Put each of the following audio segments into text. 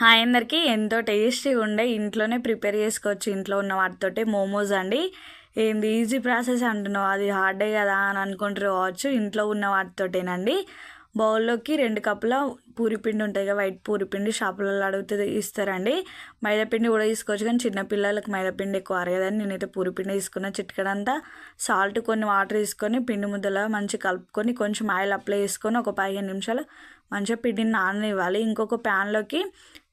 Hi అందరికీ. ఎంతో టేస్టీగా ఉండే ఇంట్లోనే ప్రిపేర్ చేసుకోవచ్చు ఇంట్లో ఉన్న వాటితోటే మోమోస్ అండి. ఏంది ఈజీ ప్రాసెస్ అంటున్నావు, అది హార్డే కదా అని అనుకుంటారు కావచ్చు. ఇంట్లో ఉన్న వాటితోటేనండి. బౌల్లోకి 2 కప్పుల పూరిపిండి ఉంటాయి కదా, వైట్ పూరిపిండి షాపులలో అడిగితే ఇస్తారండి. మైదాపిండి కూడా తీసుకోవచ్చు, కానీ చిన్నపిల్లలకు మైదాపిండి ఎక్కువ అరగదని నేనైతే పూరిపిండి తీసుకున్న. చిటికడంతా సాల్ట్, కొన్ని వాటర్ తీసుకొని పిండి ముద్దలా మంచిగా కలుపుకొని కొంచెం ఆయిల్ అప్లై చేసుకొని ఒక 15 నిమిషాలు మంచిగా పిండిని నాననివ్వాలి. ఇంకొక ప్యాన్లోకి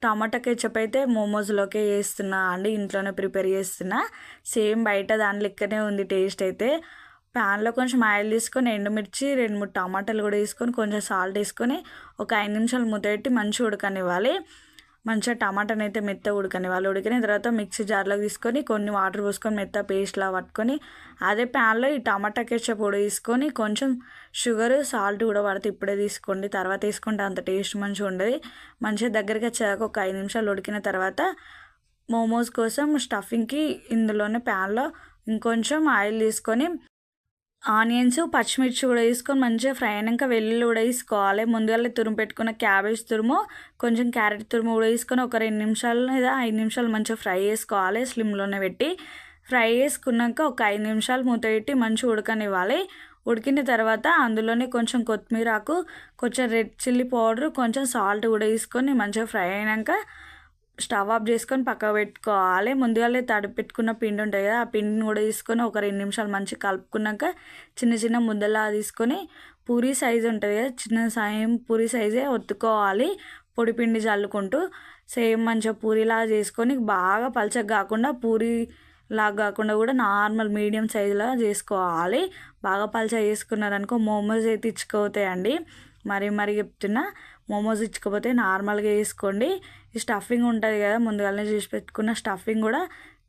టమాటా కెచప్ అయితే మోమోస్లోకే వేస్తున్నా అండి, ఇంట్లోనే ప్రిపేర్ చేస్తున్నా. సేమ్ బయట దాని లెక్కనే ఉంది టేస్ట్ అయితే. ప్యాన్లో కొంచెం ఆయిల్ తీసుకొని ఎండుమిర్చి 2-3 టమాటాలు కూడా వేసుకొని కొంచెం సాల్ట్ వేసుకొని ఒక 5 నిమిషాలు మూత పెట్టి మంచిగా ఉడకనివ్వాలి. మంచిగా టమాటాని అయితే మెత్త ఉడకనివ్వాలి. ఉడికిన తర్వాత మిక్సీ జార్లోకి తీసుకొని కొన్ని వాటర్ పోసుకొని మెత్త పేస్ట్లా పట్టుకొని అదే ప్యాన్లో ఈ టమాటా కెచప్ కూడా తీసుకొని కొంచెం షుగర్, సాల్ట్ కూడా పడితే ఇప్పుడే తీసుకోండి, తర్వాత వేసుకుంటే అంత టేస్ట్ మంచిగా ఉండదు. మంచిగా దగ్గరికి వచ్చాక ఒక 5 నిమిషాలు ఉడికిన తర్వాత మోమోస్ కోసం స్టఫింగ్కి ఇందులోనే ప్యాన్లో ఇంకొంచెం ఆయిల్ తీసుకొని ఆనియన్స్, పచ్చిమిర్చి కూడా వేసుకొని మంచిగా ఫ్రై అయినాక వెల్లుల్లి కూడా వేసుకోవాలి. ముందుగా తురుము పెట్టుకున్న క్యాబేజ్ తురుము, కొంచెం క్యారెట్ తురుము కూడా వేసుకొని ఒక 2 నిమిషాలు లేదా 5 నిమిషాలు మంచిగా ఫ్రై చేసుకోవాలి. స్లిమ్లోనే పెట్టి ఫ్రై చేసుకున్నాక ఒక 5 నిమిషాలు మూత పెట్టి మంచిగా ఉడకనివ్వాలి. ఉడికిన తర్వాత అందులోనే కొంచెం కొత్తిమీర ఆకు, కొంచెం రెడ్ చిల్లీ పౌడర్, కొంచెం సాల్ట్ కూడా వేసుకొని మంచిగా ఫ్రై అయినాక స్టవ్ ఆఫ్ చేసుకొని పక్కకు పెట్టుకోవాలి. ముందుగానే తడిపి పెట్టుకున్న పిండి ఉంటుంది కదా, ఆ పిండిని కూడా తీసుకొని ఒక 2 నిమిషాలు మంచిగా కలుపుకున్నాక చిన్న చిన్న ముద్దలా తీసుకొని పూరీ సైజు ఉంటుంది కదా, చిన్న సేమ్ పూరీ సైజే ఒత్తుకోవాలి. పొడి పిండి చల్లుకుంటూ సేమ్ మంచిగా పూరీలా చేసుకొని బాగా పలచగా కాకుండా పూరీలాగా కాకుండా కూడా నార్మల్ మీడియం సైజులా చేసుకోవాలి. బాగా పలచగా చేసుకున్నారనుకో మోమోస్ అయితే ఇచ్చుకోతాయండి. మరీ చెప్తున్నా, మోమోస్ ఇచ్చుకోపోతే నార్మల్గా వేసుకోండి. ఈ స్టఫింగ్ ఉంటుంది కదా, ముందుగానే చేసి పెట్టుకున్న స్టఫింగ్ కూడా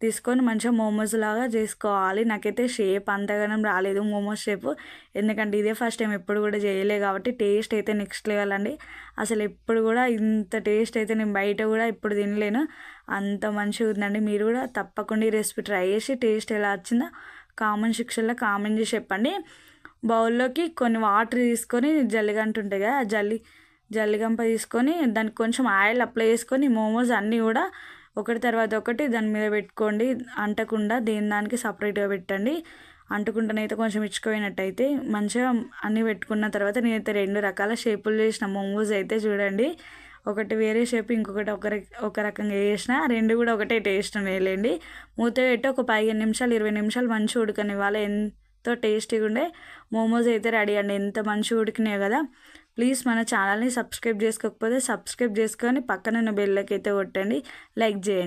తీసుకొని మంచిగా మోమోస్ లాగా చేసుకోవాలి. నాకైతే షేప్ అంతగానం రాలేదు మోమోస్ షేప్, ఎందుకంటే ఇదే ఫస్ట్ టైం, ఎప్పుడు కూడా చేయలే కాబట్టి. టేస్ట్ అయితే నెక్స్ట్ లెవెల్ అండి. అసలు ఎప్పుడు కూడా ఇంత టేస్ట్ అయితే నేను బయట కూడా ఎప్పుడు తినలేను, అంత మంచిగా ఉందండి. మీరు కూడా తప్పకుండా ఈ రెసిపీ ట్రై చేసి టేస్ట్ ఎలా వచ్చిందో కామెంట్ సెక్షన్లో కామెంట్ చేసి చెప్పండి. బౌల్లోకి కొన్ని వాటర్ తీసుకొని జల్లిగంట ఉంటాయి కదా, జల్లిగంప తీసుకొని దానికి కొంచెం ఆయిల్ అప్లై చేసుకొని మోమోస్ అన్నీ కూడా ఒకటి తర్వాత ఒకటి దాని మీద పెట్టుకోండి. అంటకుండా దానికి సపరేట్గా పెట్టండి. అంటుకుంటేనైతే కొంచెం ఇచ్చుకోయినట్టయితే మంచిగా అన్నీ పెట్టుకున్న తర్వాత నేనైతే 2 రకాల షేపులు చేసిన మోమోస్ అయితే చూడండి. ఒకటి వేరే షేప్, ఇంకొకటి ఒక రకంగా చేసిన, 2 కూడా ఒకటే టేస్ట్ వేయలేండి. మూత పెట్టి ఒక 15 నిమిషాలు 20 నిమిషాలు మంచిగా ఉడకనివ్వాలి. ఎంతో టేస్టీగా ఉండే మోమోస్ అయితే రెడీ అండి. ఎంత మంచిగా ఉడికినాయి కదా. ప్లీజ్ మన ఛానల్ని సబ్స్క్రైబ్ చేసుకోకపోతే సబ్స్క్రైబ్ చేసుకొని పక్కన ఉన్న బెల్లకి అయితే కొట్టండి, లైక్ చేయండి.